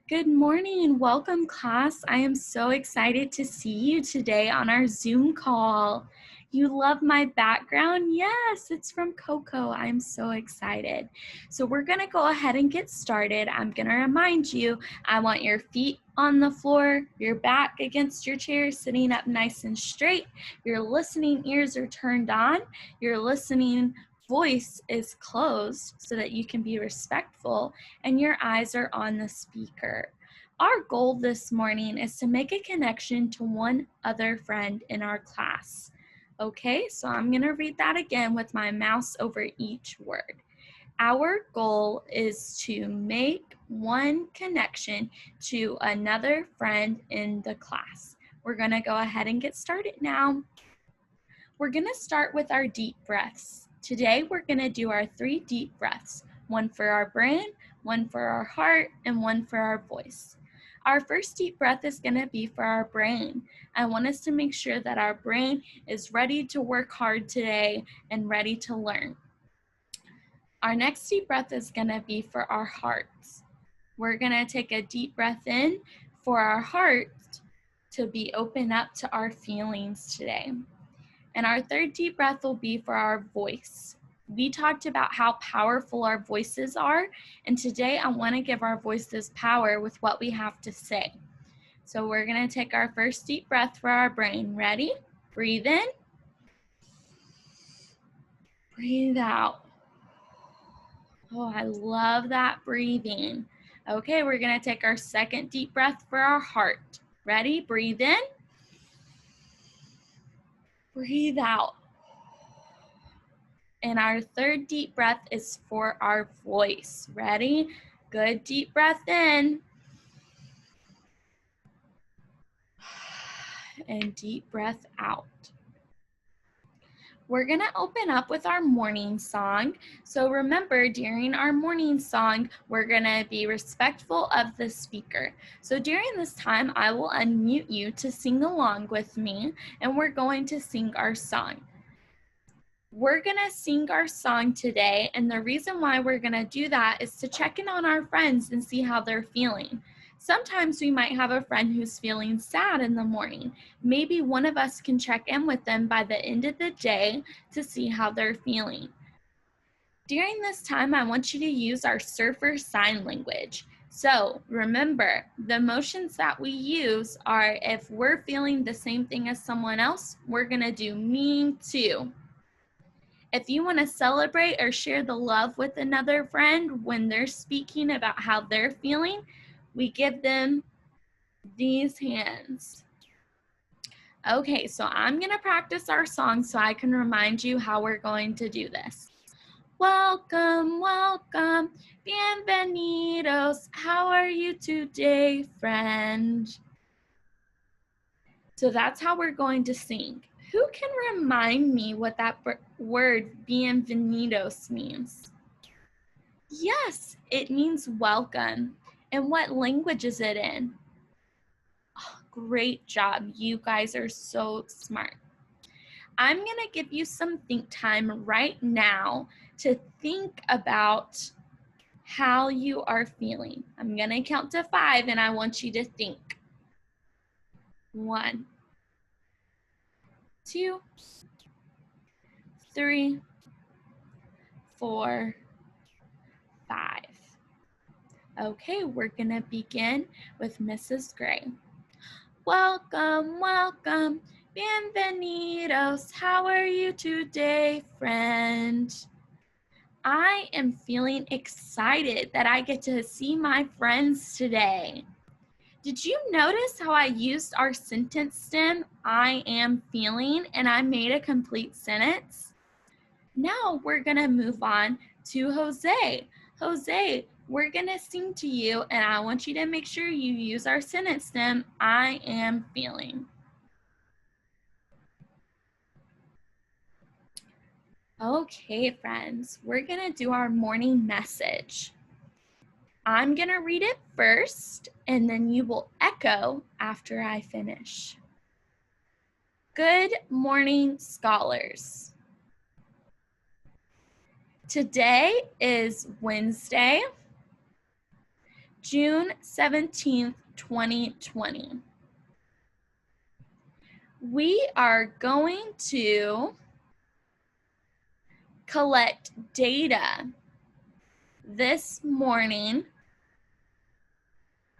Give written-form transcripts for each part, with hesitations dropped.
Good morning and welcome, class. I am so excited to see you today on our Zoom call. You love my background? Yes, it's from Coco. I'm so excited. So we're going to go ahead and get started. I'm going to remind you, I want your feet on the floor, your back against your chair, sitting up nice and straight. Your listening ears are turned on. Your listening voice is closed so that you can be respectful, and your eyes are on the speaker. Our goal this morning is to make a connection to one other friend in our class. Okay, so I'm going to read that again with my mouse over each word. Our goal is to make one connection to another friend in the class. We're going to go ahead and get started now. We're going to start with our deep breaths. Today, we're going to do our 3 deep breaths, one for our brain, one for our heart, and one for our voice. Our first deep breath is going to be for our brain. I want us to make sure that our brain is ready to work hard today and ready to learn. Our next deep breath is going to be for our hearts. We're going to take a deep breath in for our heart to be open up to our feelings today. And our third deep breath will be for our voice. We talked about how powerful our voices are, and today I want to give our voices power with what we have to say. So we're going to take our first deep breath for our brain. Ready? Breathe in. Breathe out. Oh, I love that breathing. Okay, we're going to take our second deep breath for our heart. Ready? Breathe in. Breathe out. And our third deep breath is for our voice. Ready? Good deep breath in. And deep breath out. We're going to open up with our morning song. So remember, during our morning song, we're going to be respectful of the speaker. So during this time, I will unmute you to sing along with me, and we're going to sing our song. We're going to sing our song today, and the reason why we're going to do that is to check in on our friends and see how they're feeling. Sometimes we might have a friend who's feeling sad in the morning. Maybe one of us can check in with them by the end of the day to see how they're feeling. During this time, I want you to use our surfer sign language. So remember, the emotions that we use are if we're feeling the same thing as someone else, we're going to do me too. If you want to celebrate or share the love with another friend when they're speaking about how they're feeling, we give them these hands. Okay, so I'm going to practice our song so I can remind you how we're going to do this. Welcome, welcome, bienvenidos. How are you today, friend? So that's how we're going to sing. Who can remind me what that word bienvenidos means? Yes, it means welcome. And what language is it in? Oh, great job. You guys are so smart. I'm going to give you some think time right now to think about how you are feeling. I'm going to count to 5 and I want you to think. 1, 2, 3, 4, 5. Okay, we're going to begin with Mrs. Gray. Welcome, welcome, bienvenidos. How are you today, friend? I am feeling excited that I get to see my friends today. Did you notice how I used our sentence stem, I am feeling, and I made a complete sentence? Now we're going to move on to Jose. Jose, we're going to sing to you, and I want you to make sure you use our sentence stem, I am feeling. Okay, friends, we're going to do our morning message. I'm going to read it first, and then you will echo after I finish. Good morning, scholars. Today is Wednesday, June 17th, 2020. We are going to collect data this morning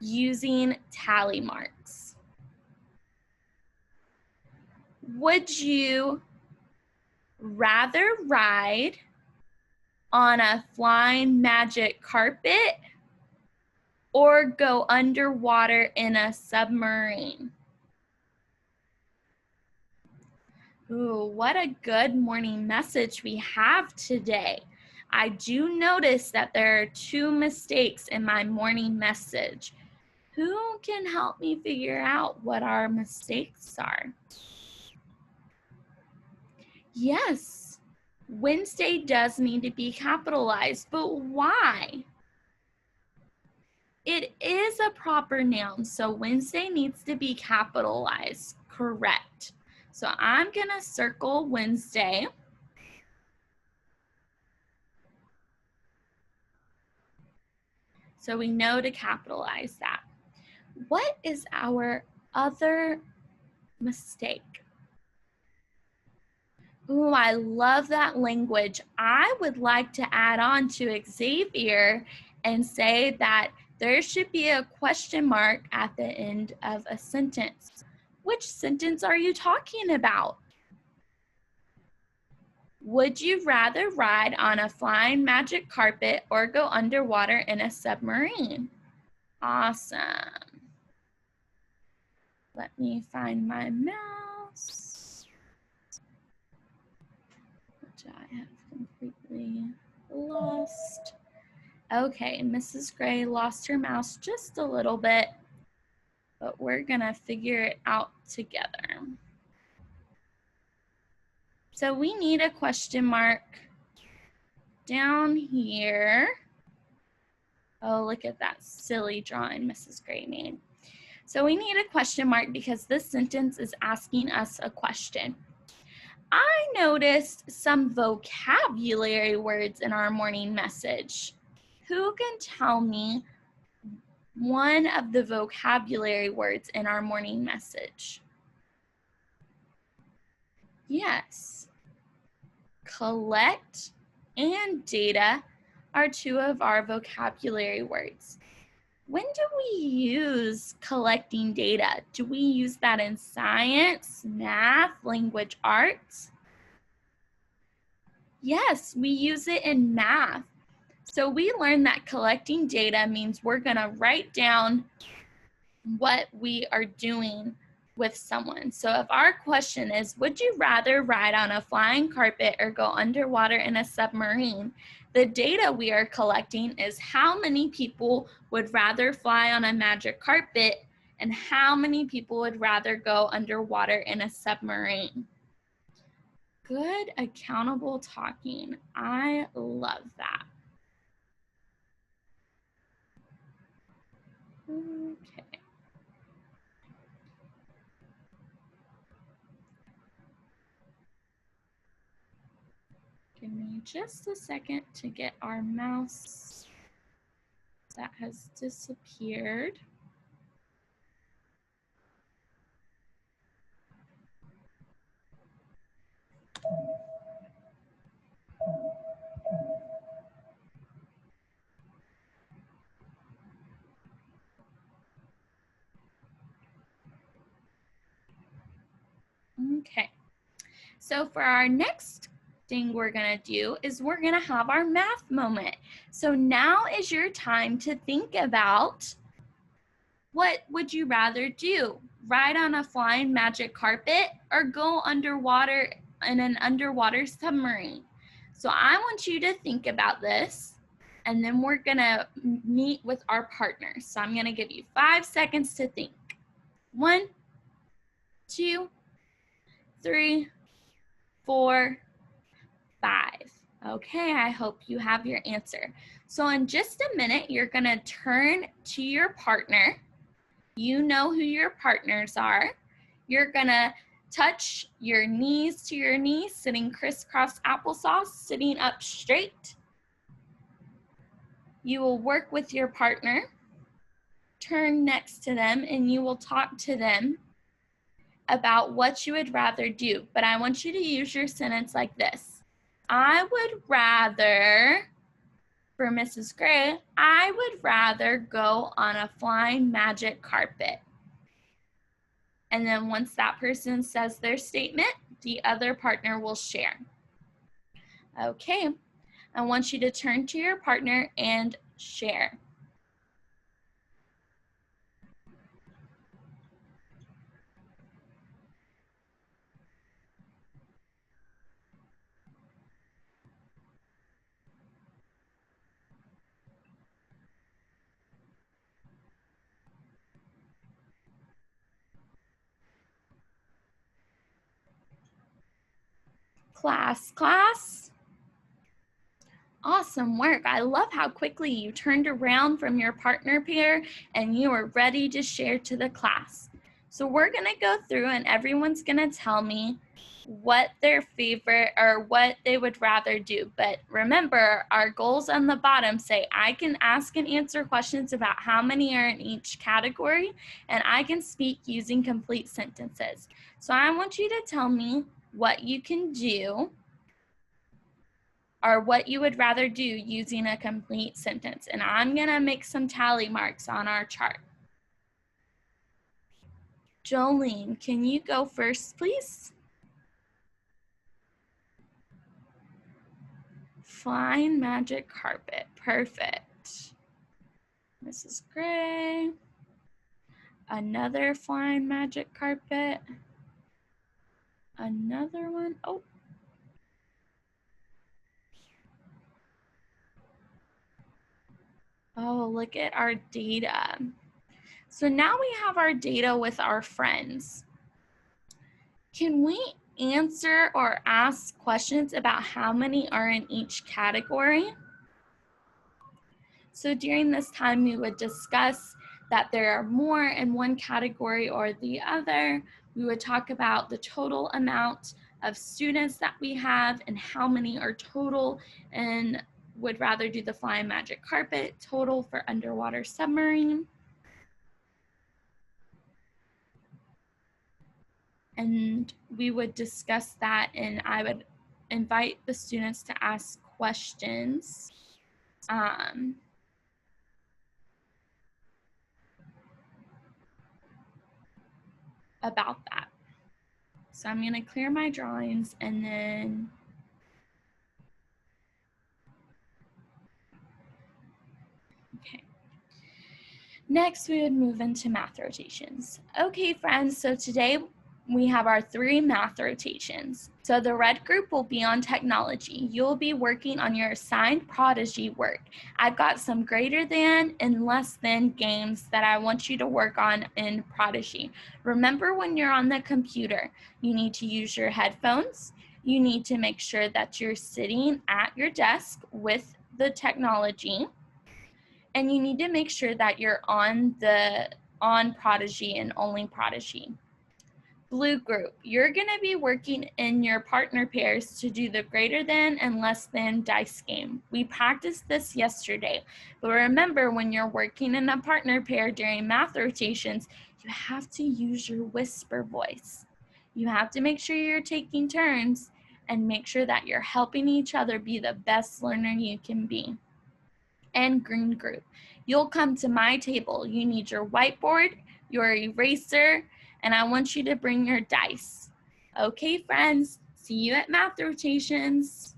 using tally marks. Would you rather ride on a flying magic carpet or go underwater in a submarine? Ooh, what a good morning message we have today. I do notice that there are 2 mistakes in my morning message. Who can help me figure out what our mistakes are? Yes, Wednesday does need to be capitalized, but why? It is a proper noun, so Wednesday needs to be capitalized, correct. So I'm gonna circle Wednesday. So we know to capitalize that. What is our other mistake? Ooh, I love that language. I would like to add on to Xavier and say that there should be a question mark at the end of a sentence. Which sentence are you talking about? Would you rather ride on a flying magic carpet or go underwater in a submarine? Awesome. Let me find my mouse, which I have completely lost. Okay, Mrs. Gray lost her mouse just a little bit, but we're gonna figure it out together. So we need a question mark down here. Oh, look at that silly drawing Mrs. Gray made. So we need a question mark because this sentence is asking us a question. I noticed some vocabulary words in our morning message. Who can tell me one of the vocabulary words in our morning message? Yes. Collect and data are 2 of our vocabulary words. When do we use collecting data? Do we use that in science, math, language arts? Yes, we use it in math. So we learned that collecting data means we're gonna write down what we are doing with someone. So if our question is, would you rather ride on a flying carpet or go underwater in a submarine? The data we are collecting is how many people would rather fly on a magic carpet and how many people would rather go underwater in a submarine. Good accountable talking. I love that. Okay. Give me just a second to get our mouse that has disappeared. Okay, so for our next thing we're gonna do is we're gonna have our math moment. So now is your time to think about what would you rather do? Ride on a flying magic carpet or go underwater in an underwater submarine? So I want you to think about this and then we're gonna meet with our partners. So I'm gonna give you 5 seconds to think. 1, 2, 3, 4, 5. Okay, I hope you have your answer. So in just a minute, you're gonna turn to your partner. You know who your partners are. You're gonna touch your knees to your knees, sitting crisscross applesauce, sitting up straight. You will work with your partner. turn next to them and you will talk to them about what you would rather do. But I want you to use your sentence like this. I would rather, for Mrs. Gray, I would rather go on a flying magic carpet. And then once that person says their statement, the other partner will share. Okay, I want you to turn to your partner and share. Class. Awesome work. I love how quickly you turned around from your partner pair and you were ready to share to the class. So we're going to go through and everyone's going to tell me what their favorite or what they would rather do. But remember, our goals on the bottom say I can ask and answer questions about how many are in each category, and I can speak using complete sentences. So I want you to tell me what you can do or what you would rather do using a complete sentence. And I'm gonna make some tally marks on our chart. Jolene, can you go first, please? Flying magic carpet, perfect. Mrs. Gray, another flying magic carpet. Another one, oh. Oh, look at our data. So now we have our data with our friends. Can we answer or ask questions about how many are in each category? So during this time, we would discuss that there are more in one category or the other. We would talk about the total amount of students that we have and how many are total and would rather do the flying magic carpet, total for underwater submarine. And we would discuss that, and I would invite the students to ask questions about that. So I'm going to clear my drawings and then okay. Next, we would move into math rotations. Okay, friends, so today we have our 3 math rotations. So the red group will be on technology. You'll be working on your assigned Prodigy work. I've got some greater than and less than games that I want you to work on in Prodigy. Remember, when you're on the computer, you need to use your headphones. You need to make sure that you're sitting at your desk with the technology. And you need to make sure that you're on Prodigy and only Prodigy. Blue group, you're going to be working in your partner pairs to do the greater than and less than dice game. We practiced this yesterday, but remember, when you're working in a partner pair during math rotations, you have to use your whisper voice. You have to make sure you're taking turns and make sure that you're helping each other be the best learner you can be. And green group, you'll come to my table. You need your whiteboard, your eraser, and I want you to bring your dice. Okay, friends, see you at math rotations.